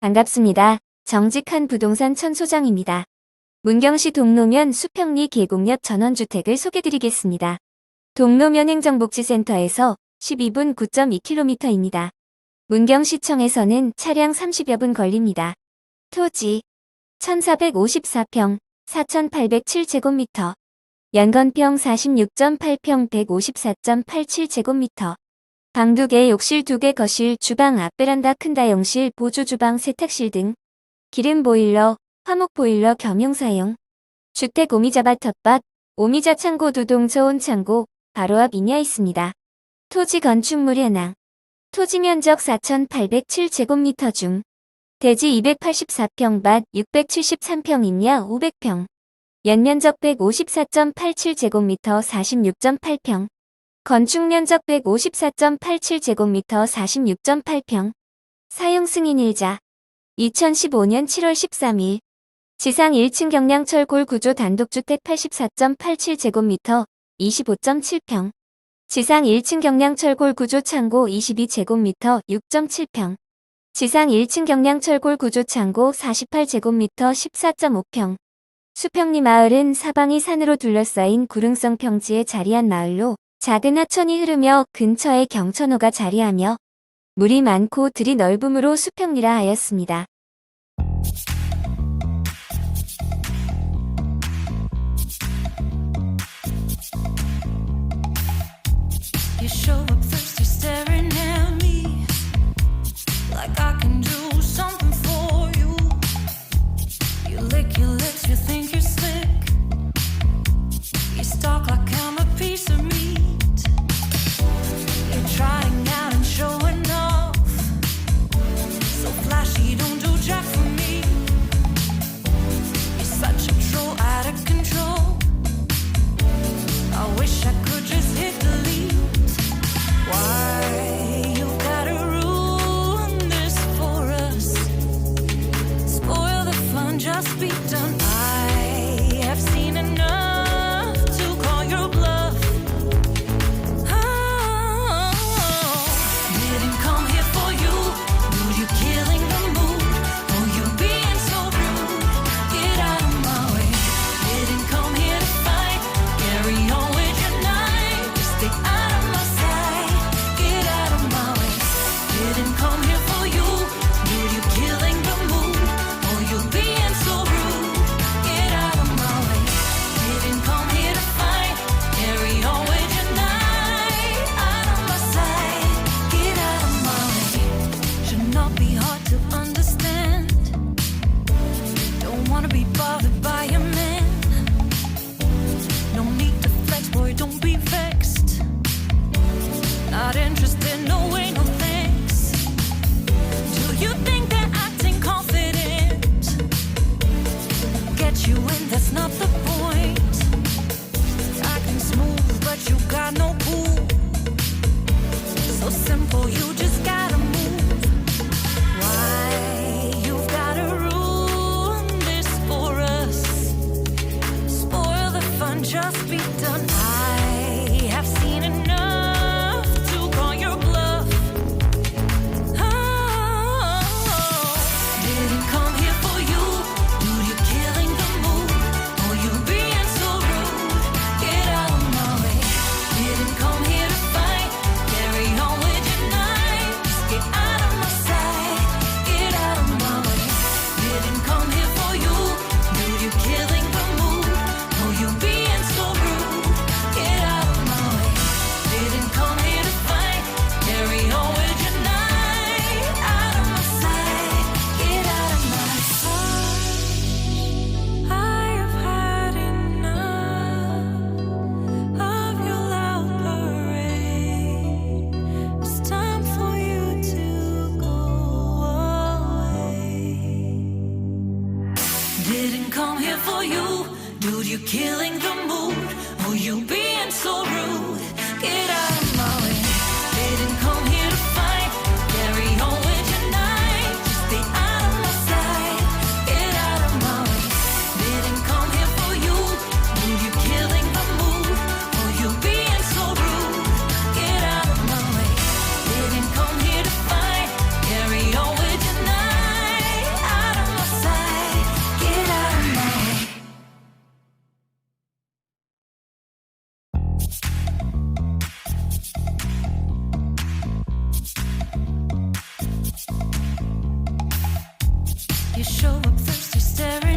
반갑습니다. 정직한부동산 천소장입니다. 문경시 동로면 수평리 계곡옆 전원주택을 소개드리겠습니다. 동로면행정복지센터에서 12분 9.2km입니다. 문경시청에서는 차량 30여 분 걸립니다. 토지 1454평 4807제곱미터, 연건평 46.8평 154.87제곱미터, 방 2개, 욕실 2개, 거실, 주방, 앞베란다, 큰다용실, 보조주방, 세탁실 등, 기름보일러, 화목보일러, 겸용사용, 주택 오미자밭 텃밭, 오미자 창고, 두동 저온창고, 바로 앞 인야 있습니다. 토지 건축물현항, 토지면적 4807제곱미터 중 대지 284평, 밭 673평, 인야 500평, 연면적 154.87제곱미터 46.8평, 건축면적 154.87제곱미터 46.8평, 사용승인일자, 2015년 7월 13일, 지상 1층 경량철골구조 단독주택 84.87제곱미터 25.7평, 지상 1층 경량철골구조 창고 22제곱미터 6.7평, 지상 1층 경량철골구조 창고 48제곱미터 14.5평. 수평리 마을은 사방이 산으로 둘러싸인 구릉성 평지에 자리한 마을로 작은 하천이 흐르며 근처에 경천호가 자리하며 물이 많고 들이 넓음으로 수평리라 하였습니다. You show up thirsty, staring at me like I can do something for you. You lick your lips, you think you're slick. You stalk like I'm a piece of meat. You're trying out and showing off, so flashy, don't do jack for me. You're such a troll, out of control. I wish I could just hit delete. Why you gotta ruin this for us? Spoil the fun, just be done. I have seen enough to call your bluff. Oh, didn't come here for you. Knew you killing the mood. Oh, you being so rude. Get out of my way. Didn't come here to fight. Carry on with your night. Just stay out of my sight. Get out of my way. Didn't come here for you. Knew you killing the mood. Oh, you being so rude. Get out of my way. Didn't come here to fight. Carry on with your night. Out of my sight. Get out of my way. Should not be hard to understand. Don't wanna be bothered by a man. No need to flex, boy, don't be vexed. Not interested, no way, no thanks. Do you think that acting confident get you in? That's not the point. Acting smooth, but you got no cool. So simple, you just gotta move. Why you gotta ruin this for us? Spoil the fun, just be done. I have seen enough to call your bluff. Oh, didn't come here for you. Dude, you're killing the mood. Oh, you being so rude. Get out of my way. Didn't come here to fight. Carry on with your night. Just get out of my sight. Get out of my way. Didn't come here for you. Dude, you're killing the mood. Oh, you being so rude. Get out of my way. Didn't come here to fight. Carry on with your night. Out of my sight. Get out of my sight. I have had enough of your loud parade. It's time for you to go away. Didn't come here for you. Dude, you're killing the mood. Oh, you being so rude. Get out of my way. Didn't come here to fight. Carry on with your night. Just stay out of my sight. Get out of my way. Didn't come here for you. Dude, you're killing the mood. Oh, you being so rude. Get out of my way. Didn't come here to fight. Carry on with your night. You show up thirsty, staring